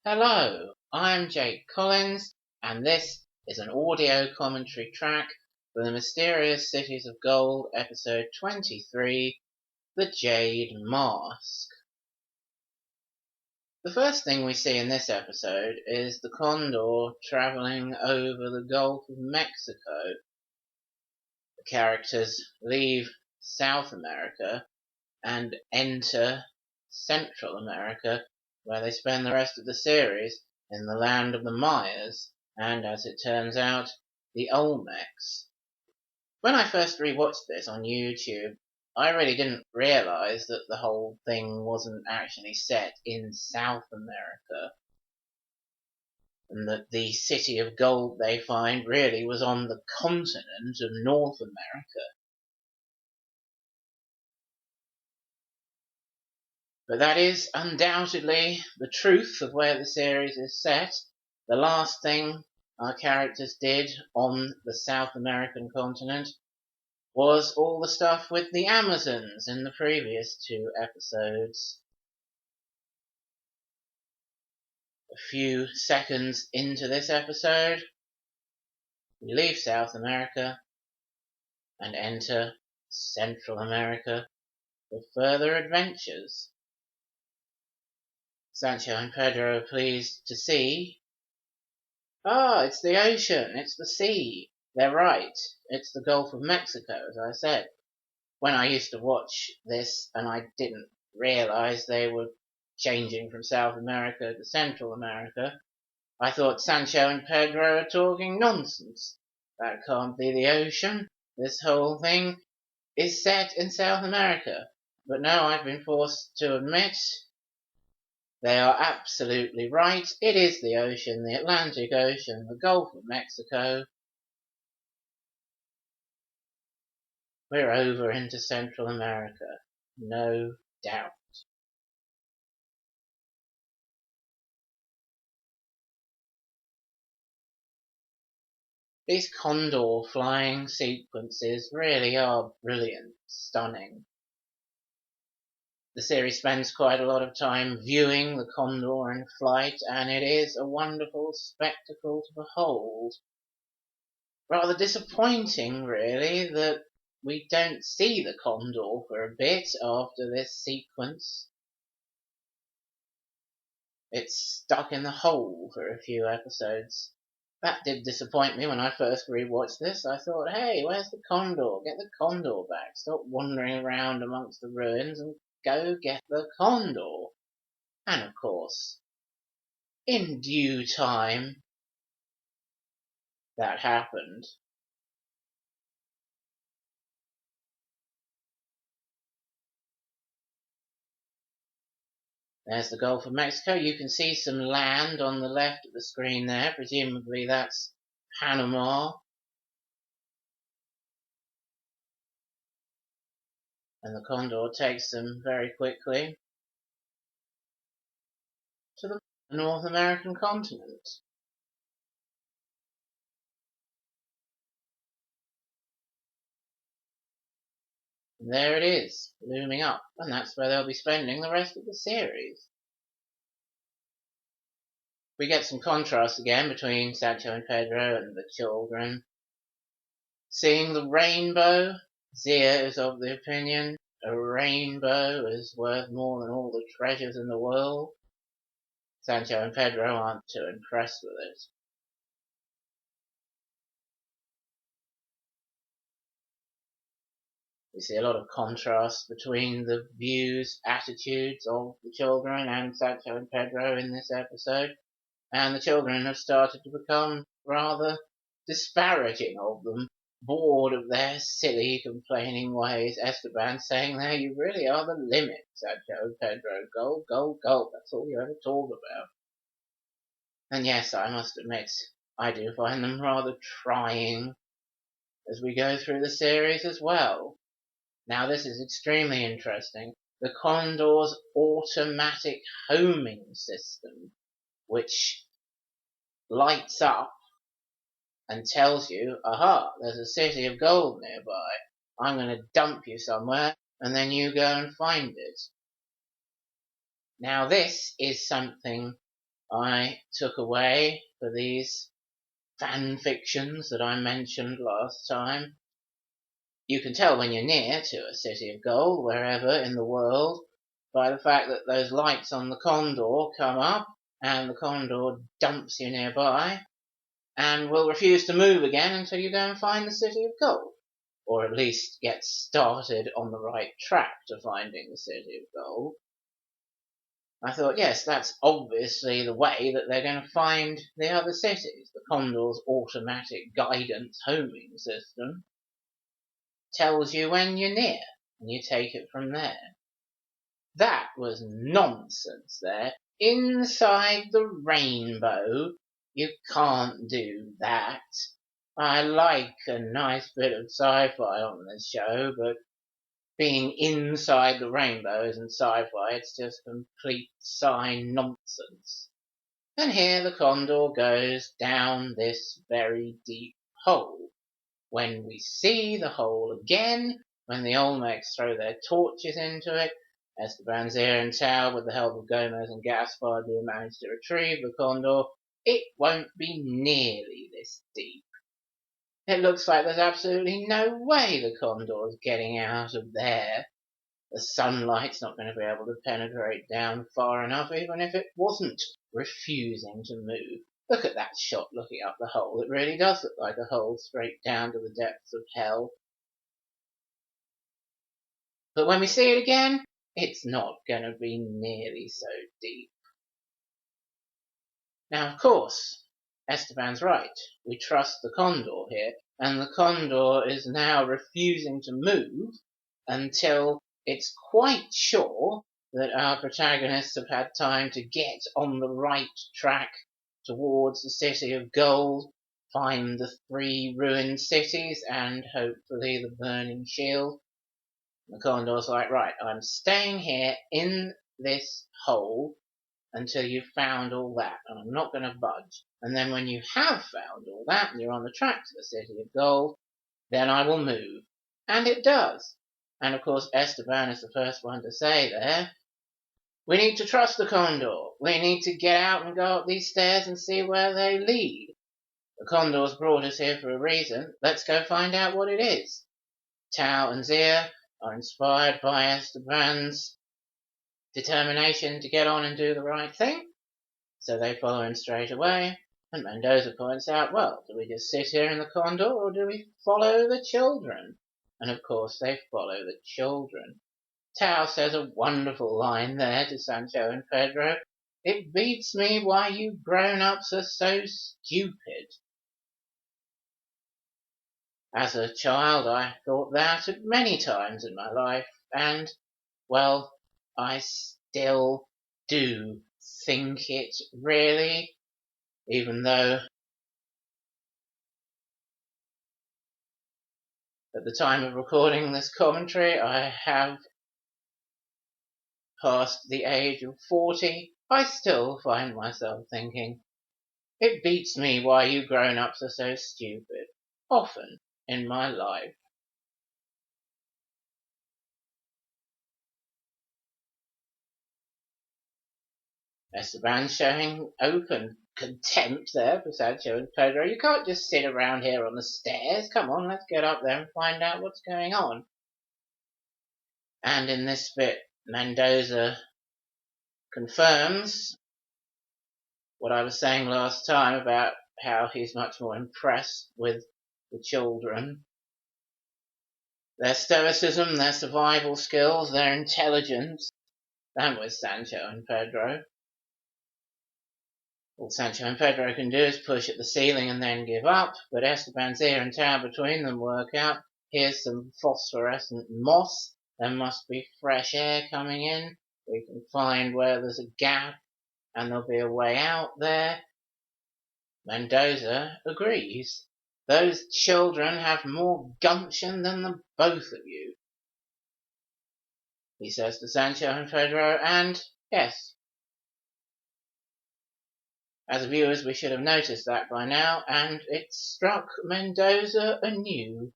Hello, I'm Jade Collins, and this is an audio commentary track for the Mysterious Cities of Gold, episode 23, The Jade Mask. The first thing we see in this episode is the Condor travelling over the Gulf of Mexico. The characters leave South America and enter Central America, where they spend the rest of the series in the land of the Mayas, and as it turns out, the Olmecs. When I first rewatched this on YouTube, I really didn't realise that the whole thing wasn't actually set in South America, and that the city of gold they find really was on the continent of North America. But that is undoubtedly the truth of where the series is set. The last thing our characters did on the South American continent was all the stuff with the Amazons in the previous two episodes. A few seconds into this episode, we leave South America and enter Central America for further adventures. Sancho and Pedro are pleased to see. It's the ocean, it's the sea. They're right, it's the Gulf of Mexico, as I said. When I used to watch this and I didn't realise they were changing from South America to Central America, I thought Sancho and Pedro are talking nonsense. That can't be the ocean. This whole thing is set in South America. But now I've been forced to admit they are absolutely right. It is the ocean, the Atlantic Ocean, the Gulf of Mexico. We're over into Central America, no doubt. These condor flying sequences really are brilliant, stunning. The series spends quite a lot of time viewing the condor in flight, and it is a wonderful spectacle to behold. Rather disappointing, really, that we don't see the condor for a bit after this sequence. It's stuck in the hole for a few episodes. That did disappoint me when I first rewatched this. I thought, hey, where's the condor? Get the condor back. Stop wandering around amongst the ruins and go get the condor. And of course, in due time, that happened. There's the Gulf of Mexico. You can see some land on the left of the screen there. Presumably that's Panama. And the condor takes them very quickly to the North American continent. And there it is, looming up, and that's where they'll be spending the rest of the series. We get some contrast again between Sancho and Pedro and the children. Seeing the rainbow, Zia is of the opinion a rainbow is worth more than all the treasures in the world. Sancho and Pedro aren't too impressed with it. We see a lot of contrast between the views, attitudes of the children and Sancho and Pedro in this episode, and the children have started to become rather disparaging of them, bored of their silly, complaining ways. Esteban saying there, you really are the limit, Sancho and Pedro. Gold, gold, gold, that's all you ever talk about. And yes, I must admit, I do find them rather trying as we go through the series as well. Now this is extremely interesting. The Condor's automatic homing system, which lights up and tells you, aha, there's a city of gold nearby. I'm going to dump you somewhere, and then you go and find it. Now this is something I took away for these fan fictions that I mentioned last time. You can tell when you're near to a city of gold, wherever in the world, by the fact that those lights on the condor come up and the condor dumps you nearby and will refuse to move again until you go and find the city of gold, or at least get started on the right track to finding the city of gold. I thought, yes, that's obviously the way that they're going to find the other cities. The condor's automatic guidance homing system tells you when you're near, and you take it from there. That was nonsense there. Inside the rainbow, you can't do that. I like a nice bit of sci-fi on this show, but being inside the rainbow isn't sci-fi, it's just complete sci nonsense. And here the condor goes down this very deep hole. When we see the hole again, when the Olmecs throw their torches into it, Esteban, Zia and Tao, with the help of Gomez and Gaspar, do manage to retrieve the condor, it won't be nearly this deep. It looks like there's absolutely no way the condor's getting out of there. The sunlight's not going to be able to penetrate down far enough, even if it wasn't refusing to move. Look at that shot looking up the hole. It really does look like a hole straight down to the depths of hell. But when we see it again, it's not going to be nearly so deep. Now, of course, Esteban's right. We trust the condor here, and the condor is now refusing to move until it's quite sure that our protagonists have had time to get on the right track towards the city of gold, find the 3 ruined cities, and hopefully the burning shield. The condor's like, right, I'm staying here in this hole until you've found all that, and I'm not going to budge. And then when you have found all that, and you're on the track to the city of gold, then I will move. And it does. And of course, Esteban is the first one to say there, we need to trust the condor. We need to get out and go up these stairs and see where they lead. The condor's brought us here for a reason. Let's go find out what it is. Tao and Zia are inspired by Esteban's determination to get on and do the right thing, so they follow him straight away. And Mendoza points out, well, do we just sit here in the condor, or do we follow the children? And of course they follow the children. Tao says a wonderful line there to Sancho and Pedro. It beats me why you grown-ups are so stupid. As a child I thought that many times in my life, and, well, I still do think it, really, even though at the time of recording this commentary I have past the age of 40, I still find myself thinking, it beats me why you grown-ups are so stupid, often in my life. Esteban showing open contempt there for Sancho and Pedro. You can't just sit around here on the stairs. Come on, let's get up there and find out what's going on. And in this bit, Mendoza confirms what I was saying last time about how he's much more impressed with the children. Their stoicism, their survival skills, their intelligence, than with Sancho and Pedro. All Sancho and Pedro can do is push at the ceiling and then give up, but Esteban, Zia and Tao between them work out, here's some phosphorescent moss, there must be fresh air coming in, we can find where there's a gap and there'll be a way out there. Mendoza agrees. Those children have more gumption than the both of you, he says to Sancho and Pedro, and yes, as viewers we should have noticed that by now, and it struck Mendoza anew.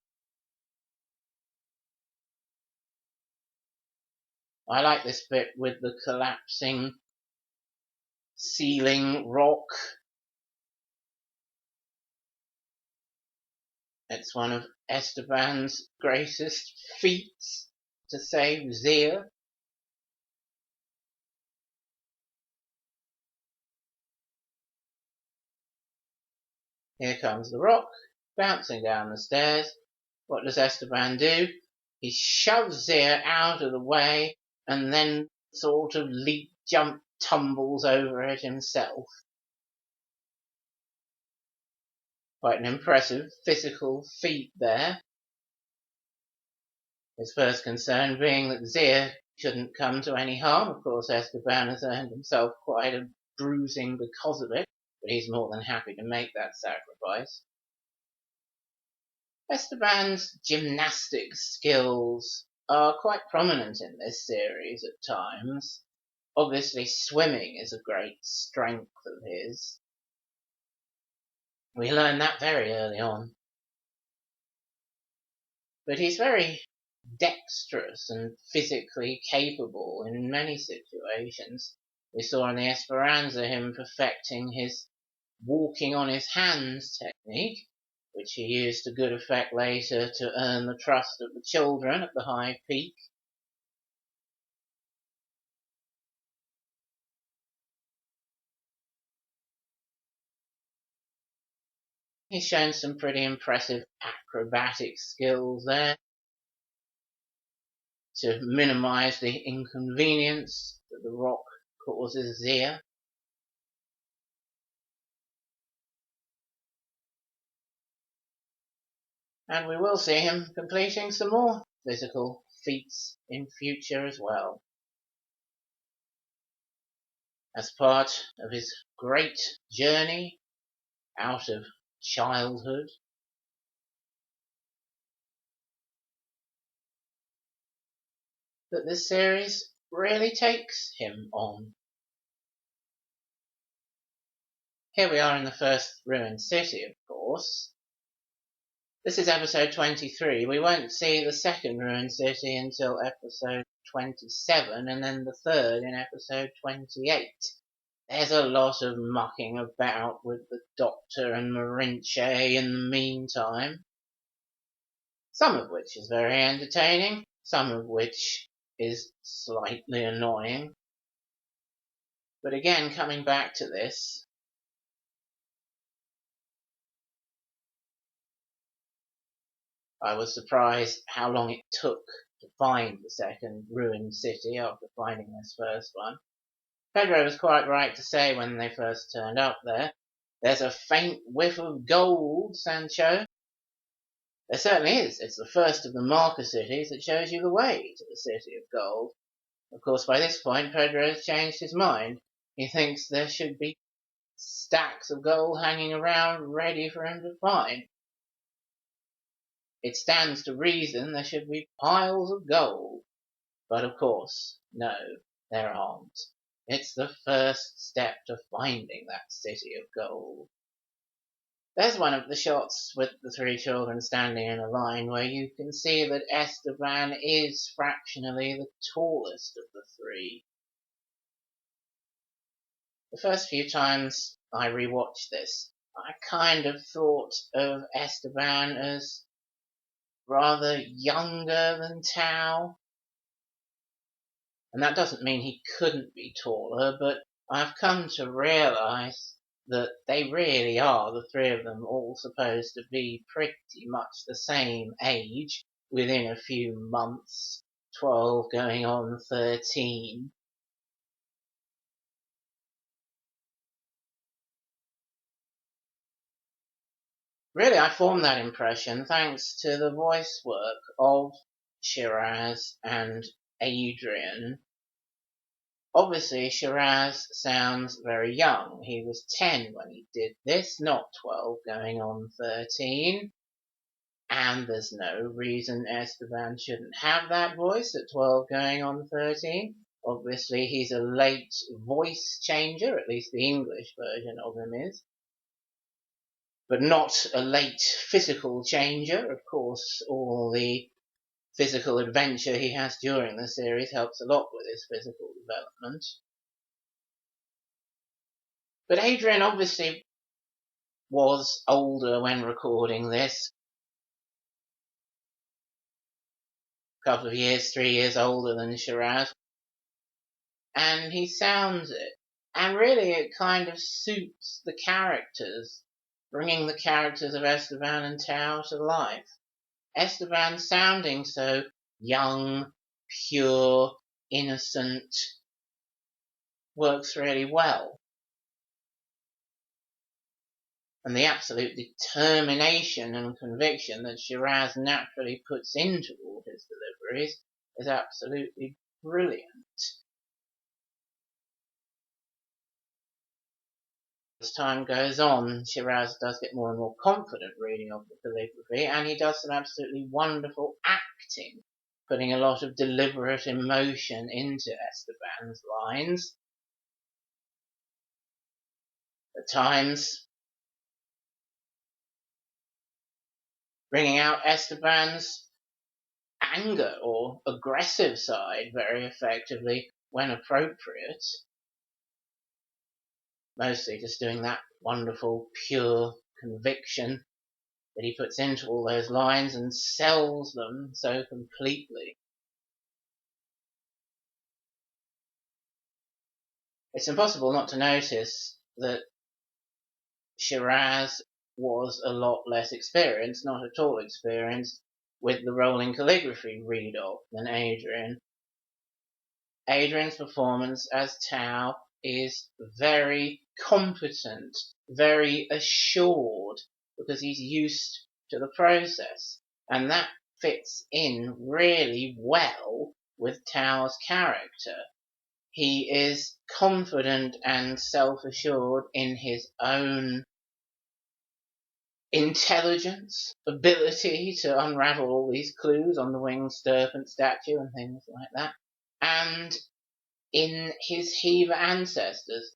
I like this bit with the collapsing ceiling rock. It's one of Esteban's greatest feats to save Zia. Here comes the rock, bouncing down the stairs. What does Esteban do? He shoves Zia out of the way and then sort of leap, jump, tumbles over it himself. Quite an impressive physical feat there. His first concern being that Zia shouldn't come to any harm. Of course, Esteban has earned himself quite a bruising because of it, but he's more than happy to make that sacrifice. Esteban's gymnastics skills are quite prominent in this series at times. Obviously, swimming is a great strength of his. We learn that very early on. But he's very dexterous and physically capable in many situations. We saw in the Esperanza him perfecting his walking on his hands technique, which he used to good effect later to earn the trust of the children at the high peak. He's shown some pretty impressive acrobatic skills there to minimize the inconvenience that the rock causes Zia. And we will see him completing some more physical feats in future as well. As part of his great journey out of childhood, that this series really takes him on. Here we are in the first ruined city, of course. This is episode 23. We won't see the second ruined city until episode 27, and then the third in episode 28. There's a lot of mucking about with the Doctor and Marinche in the meantime. Some of which is very entertaining, some of which is slightly annoying. But again, coming back to this, I was surprised how long it took to find the second ruined city after finding this first one. Pedro was quite right to say when they first turned up there, "There's a faint whiff of gold, Sancho." There certainly is. It's the first of the marker cities that shows you the way to the City of Gold. Of course, by this point, Pedro has changed his mind. He thinks there should be stacks of gold hanging around ready for him to find. It stands to reason there should be piles of gold. But of course, no, there aren't. It's the first step to finding that City of Gold. There's one of the shots with the three children standing in a line where you can see that Esteban is fractionally the tallest of the three. The first few times I rewatched this, I kind of thought of Esteban as rather younger than Tao. And that doesn't mean he couldn't be taller, but I've come to realise that they really are, the three of them, all supposed to be pretty much the same age within a few months, 12 going on 13. Really, I formed that impression thanks to the voice work of Shiraz and Adrian. Obviously, Shiraz sounds very young. He was 10 when he did this, not 12 going on 13. And there's no reason Esteban shouldn't have that voice at 12 going on 13. Obviously, he's a late voice changer, at least the English version of him is. But not a late physical changer. Of course, all the physical adventure he has during the series helps a lot with his physical development. But Adrian obviously was older when recording this. A couple of years, 3 years older than Shiraz. And he sounds it. And really it kind of suits the characters, bringing the characters of Esteban and Tao to life. Esteban sounding so young, pure, innocent, works really well. And the absolute determination and conviction that Shiraz naturally puts into all his deliveries is absolutely brilliant. As time goes on, Shiraz does get more and more confident reading of the calligraphy, and he does some absolutely wonderful acting, putting a lot of deliberate emotion into Esteban's lines. At times, bringing out Esteban's anger or aggressive side very effectively when appropriate. Mostly just doing that wonderful, pure conviction that he puts into all those lines and sells them so completely. It's impossible not to notice that Shiraz was a lot less experienced, not at all experienced, with the rolling calligraphy read-off than Adrian. Adrian's performance as Tao is very competent, very assured, because he's used to the process. And that fits in really well with Tao's character. He is confident and self-assured in his own intelligence, ability to unravel all these clues on the winged serpent statue and things like that. And in his Hiva ancestors,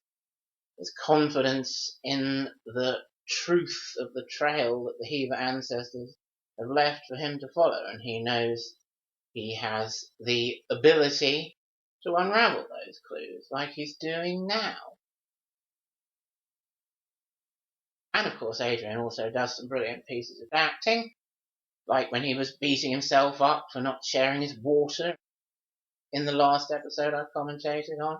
his confidence in the truth of the trail that the Hiva ancestors have left for him to follow, and he knows he has the ability to unravel those clues like he's doing now. And of course Adrian also does some brilliant pieces of acting, like when he was beating himself up for not sharing his water in the last episode I commentated on.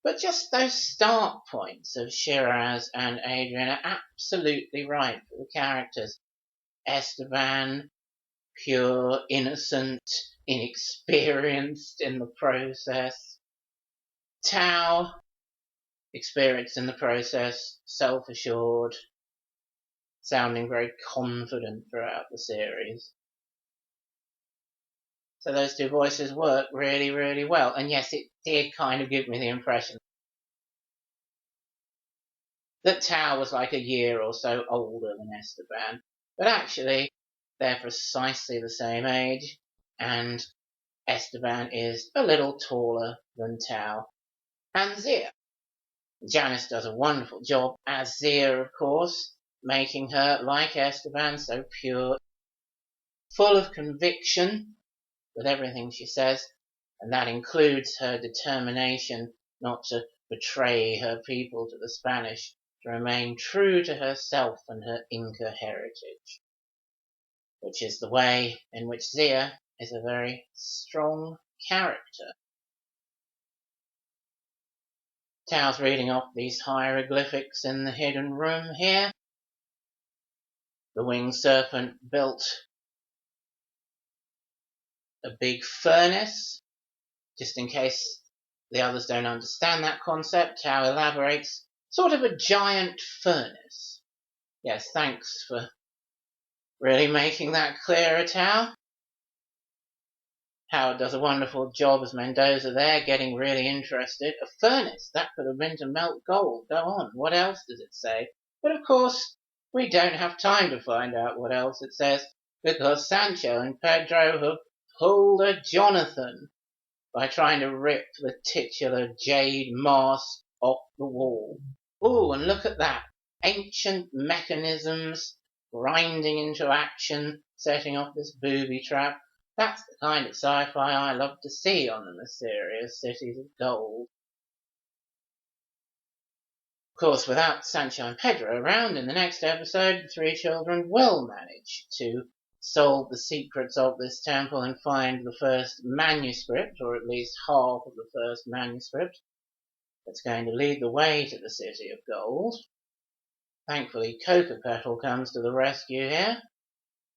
But just those start points of Shiraz and Adrian are absolutely right for the characters. Esteban, pure, innocent, inexperienced in the process. Tao, experienced in the process, self-assured, sounding very confident throughout the series. So those two voices work really, really well. And yes, it did kind of give me the impression that Tao was like a year or so older than Esteban. But actually, they're precisely the same age, and Esteban is a little taller than Tao. And Zia. Janice does a wonderful job as Zia, of course, making her, like Esteban, so pure, full of conviction with everything she says, and that includes her determination not to betray her people to the Spanish, to remain true to herself and her Inca heritage, which is the way in which Zia is a very strong character. Tao's reading off these hieroglyphics in the hidden room here. The winged serpent built a big furnace, just in case the others don't understand that concept. Tao elaborates, sort of a giant furnace. Yes, thanks for really making that clearer, Tao. Howard does a wonderful job as Mendoza there, getting really interested. A furnace, that could have been to melt gold. Go on, what else does it say? But of course, we don't have time to find out what else it says, because Sancho and Pedro have pulled a Jonathan by trying to rip the titular Jade mask off the wall. Ooh, and look at that. Ancient mechanisms grinding into action, setting off this booby trap. That's the kind of sci-fi I love to see on the mysterious cities of gold. Of course, without Sancho and Pedro around in the next episode, the three children will manage to solve the secrets of this temple and find the first manuscript, or at least half of the first manuscript, that's going to lead the way to the City of Gold. Thankfully, Coca Petal comes to the rescue here.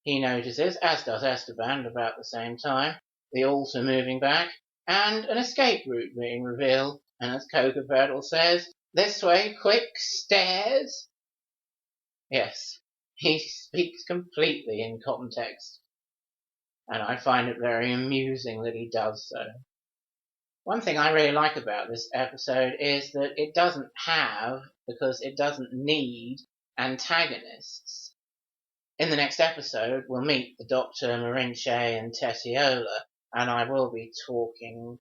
He notices, as does Esteban at about the same time, the altar moving back, and an escape route being revealed, and as Coca Petal says, "This way, quick, stairs!" Yes, he speaks completely in context, and I find it very amusing that he does so. One thing I really like about this episode is that it doesn't have, because it doesn't need, antagonists. In the next episode, we'll meet the Doctor, Marinche, and Tessiola, and I will be talking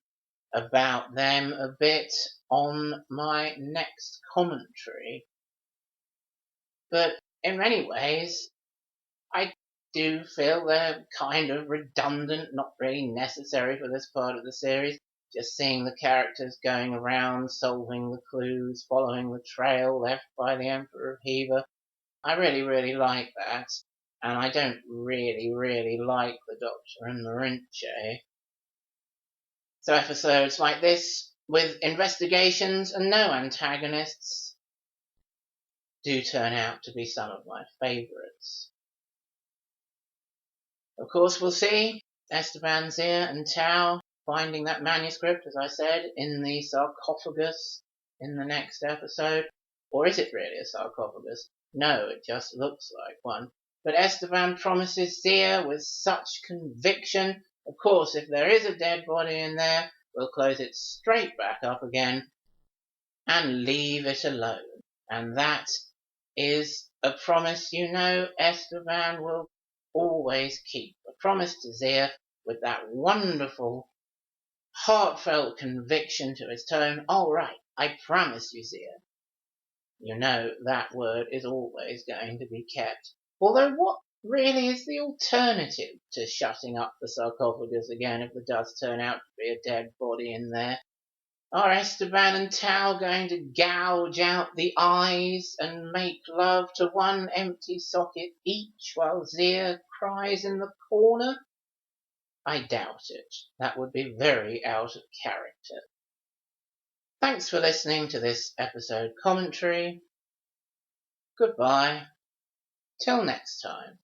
about them a bit on my next commentary. But in many ways, I do feel they're kind of redundant, not really necessary for this part of the series. Just seeing the characters going around, solving the clues, following the trail left by the Emperor of Heber. I really, really like that. And I don't really, really like the Doctor and Marinche. So episodes like this, with investigations and no antagonists, do turn out to be some of my favourites. Of course, we'll see Esteban, Zia, and Tao finding that manuscript, as I said, in the sarcophagus in the next episode. Or is it really a sarcophagus? No, it just looks like one. But Esteban promises Zia with such conviction, of course, if there is a dead body in there, we'll close it straight back up again and leave it alone. And that is a promise, you know, Esteban will always keep. A promise to Zia with that wonderful, heartfelt conviction to his tone. All right, I promise you, Zia. You know that word is always going to be kept. Although what really is the alternative to shutting up the sarcophagus again if there does turn out to be a dead body in there? Are Esteban and Tao going to gouge out the eyes and make love to one empty socket each while Zia cries in the corner? I doubt it. That would be very out of character. Thanks for listening to this episode commentary. Goodbye. Till next time.